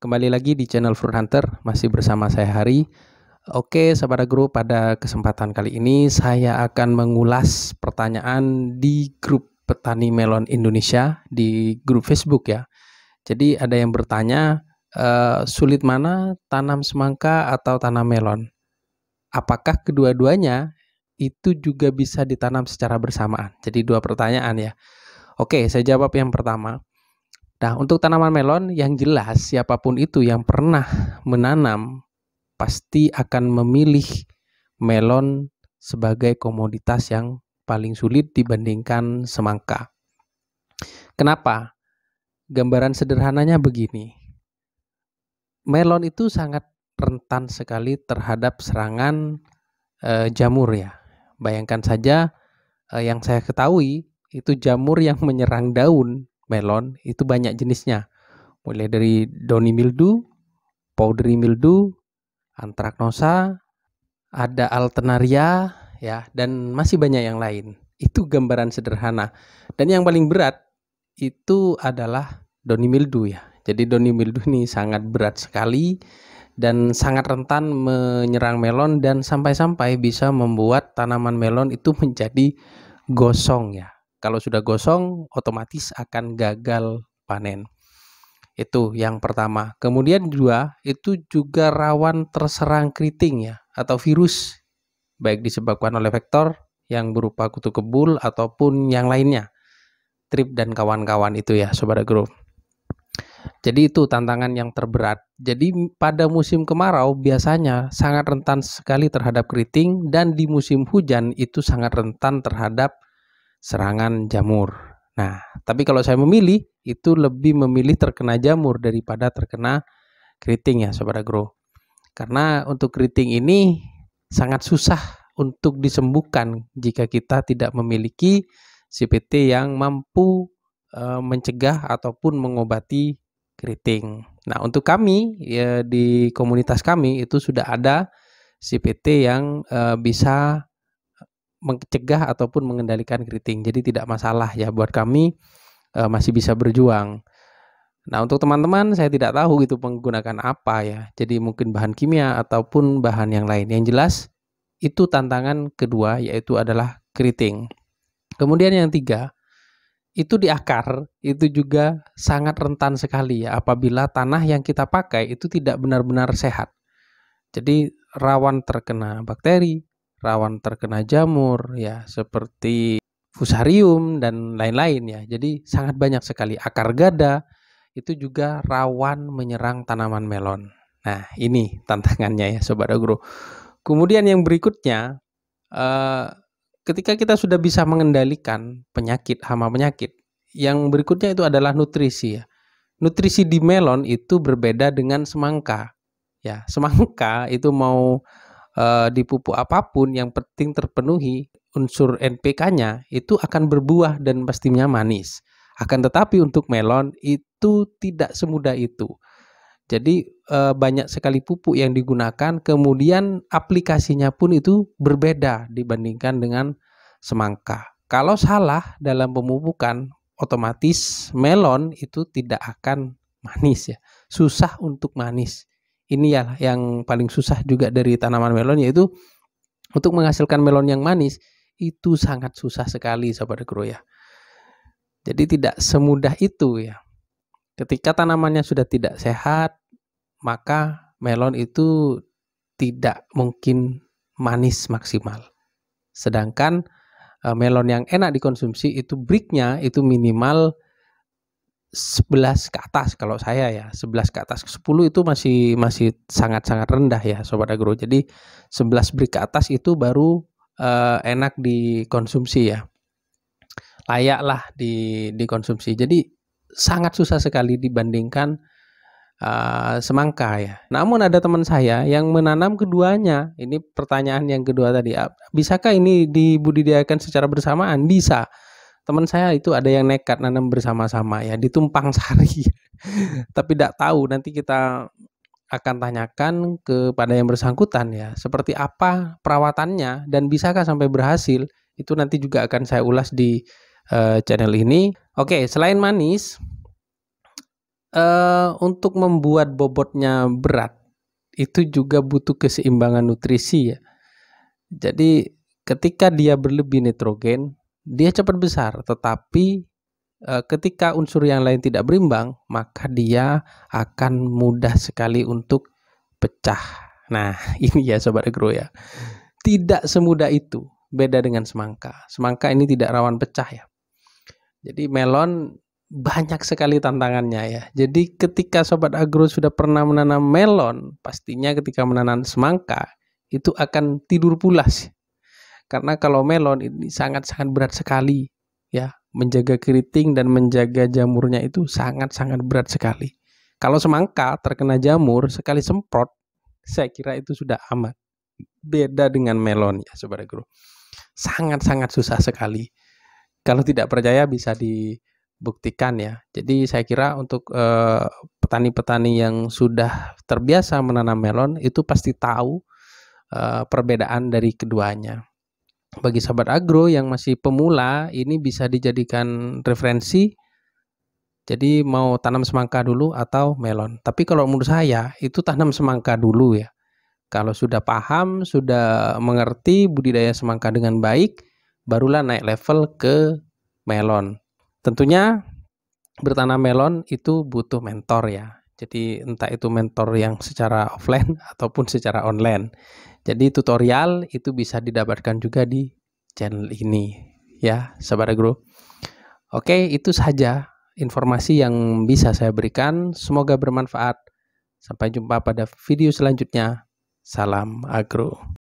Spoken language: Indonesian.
kembali lagi di channel Fruit Hunter, masih bersama saya Hari. Oke, Sahabat Agro, pada kesempatan kali ini saya akan mengulas pertanyaan di grup Petani Melon Indonesia, di grup Facebook ya. Jadi ada yang bertanya, sulit mana tanam semangka atau tanam melon? Apakah kedua-duanya itu juga bisa ditanam secara bersamaan? Jadi dua pertanyaan ya. Oke, saya jawab yang pertama. Nah, untuk tanaman melon yang jelas siapapun itu yang pernah menanam pasti akan memilih melon sebagai komoditas yang paling sulit dibandingkan semangka. Kenapa? Gambaran sederhananya begini. Melon itu sangat rentan sekali terhadap serangan jamur ya. Bayangkan saja yang saya ketahui itu jamur yang menyerang daun melon itu banyak jenisnya, mulai dari downy mildew, powdery mildew, anthracnosa, ada alternaria ya, dan masih banyak yang lain. Itu gambaran sederhana. Dan yang paling berat itu adalah downy mildew ya. Jadi downy mildew ini sangat berat sekali dan sangat rentan menyerang melon dan sampai-sampai bisa membuat tanaman melon itu menjadi gosong ya. Kalau sudah gosong otomatis akan gagal panen. Itu yang pertama. Kemudian kedua, itu juga rawan terserang keriting ya atau virus, baik disebabkan oleh vektor yang berupa kutu kebul ataupun yang lainnya. Trip dan kawan-kawan itu ya Sobat Agro. Jadi itu tantangan yang terberat. Jadi pada musim kemarau biasanya sangat rentan sekali terhadap keriting, dan di musim hujan itu sangat rentan terhadap serangan jamur. Nah, tapi kalau saya memilih, itu lebih memilih terkena jamur daripada terkena keriting ya Sobat Agro. Karena untuk keriting ini sangat susah untuk disembuhkan jika kita tidak memiliki CPT yang mampu mencegah ataupun mengobati keriting. Nah, untuk kami ya, di komunitas kami itu sudah ada CPT yang bisa mencegah ataupun mengendalikan keriting. Jadi tidak masalah ya buat kami, masih bisa berjuang. Nah, untuk teman-teman saya tidak tahu itu menggunakan apa ya. Jadi mungkin bahan kimia ataupun bahan yang lain. Yang jelas itu tantangan kedua, yaitu adalah keriting. Kemudian yang tiga, itu di akar itu juga sangat rentan sekali ya apabila tanah yang kita pakai itu tidak benar-benar sehat. Jadi rawan terkena bakteri, rawan terkena jamur ya seperti fusarium dan lain-lain ya. Jadi sangat banyak sekali. Akar gada itu juga rawan menyerang tanaman melon. Nah, ini tantangannya ya Sobat Agro. Kemudian yang berikutnya, ketika kita sudah bisa mengendalikan penyakit, hama penyakit, yang berikutnya itu adalah nutrisi ya. Nutrisi di melon itu berbeda dengan semangka. Ya, semangka itu mau dipupuk apapun yang penting terpenuhi unsur NPK-nya itu akan berbuah dan pastinya manis. Akan tetapi untuk melon itu tidak semudah itu. Jadi banyak sekali pupuk yang digunakan, kemudian aplikasinya pun itu berbeda dibandingkan dengan semangka. Kalau salah dalam pemupukan, otomatis melon itu tidak akan manis ya. Susah untuk manis. Ini ya yang paling susah juga dari tanaman melon, yaitu untuk menghasilkan melon yang manis itu sangat susah sekali Sobat Agro ya. Jadi tidak semudah itu ya. Ketika tanamannya sudah tidak sehat, maka melon itu tidak mungkin manis maksimal. Sedangkan melon yang enak dikonsumsi itu breaknya itu minimal 11 ke atas kalau saya ya, 11 ke atas. 10 itu masih sangat-sangat rendah ya Sobat Agro. Jadi 11 break ke atas itu baru enak dikonsumsi ya. Layaklah dikonsumsi. Jadi sangat susah sekali dibandingkan semangka ya. Namun ada teman saya yang menanam keduanya. Ini pertanyaan yang kedua tadi. Bisakah ini dibudidayakan secara bersamaan? Bisa. Teman saya itu ada yang nekat nanam bersama-sama ya di Tumpang Sari. Tapi tidak tahu, nanti kita akan tanyakan kepada yang bersangkutan ya, seperti apa perawatannya dan bisakah sampai berhasil. Itu nanti juga akan saya ulas di channel ini. Oke, selain manis, Untuk membuat bobotnya berat itu juga butuh keseimbangan nutrisi ya. Jadi ketika dia berlebih nitrogen, dia cepat besar, tetapi ketika unsur yang lain tidak berimbang, maka dia akan mudah sekali untuk pecah. Nah, ini ya Sobat Agro ya. Tidak semudah itu, beda dengan semangka. Semangka ini tidak rawan pecah ya. Jadi melon banyak sekali tantangannya ya. Jadi ketika Sobat Agro sudah pernah menanam melon, pastinya ketika menanam semangka itu akan tidur pulas. Karena kalau melon ini sangat-sangat berat sekali ya. Menjaga keriting dan menjaga jamurnya itu sangat-sangat berat sekali. Kalau semangka terkena jamur sekali semprot, saya kira itu sudah aman. Beda dengan melon ya Sobat Agro. Sangat-sangat susah sekali. Kalau tidak percaya bisa dibuktikan ya. Jadi saya kira untuk petani-petani yang sudah terbiasa menanam melon itu pasti tahu perbedaan dari keduanya. Bagi Sobat Agro yang masih pemula, ini bisa dijadikan referensi. Jadi mau tanam semangka dulu atau melon. Tapi kalau menurut saya itu tanam semangka dulu ya. Kalau sudah paham, sudah mengerti budidaya semangka dengan baik, barulah naik level ke melon. Tentunya bertanam melon itu butuh mentor ya. Jadi entah itu mentor yang secara offline ataupun secara online. Jadi tutorial itu bisa didapatkan juga di channel ini ya Sobat Agro. Oke, itu saja informasi yang bisa saya berikan. Semoga bermanfaat. Sampai jumpa pada video selanjutnya. Salam Agro.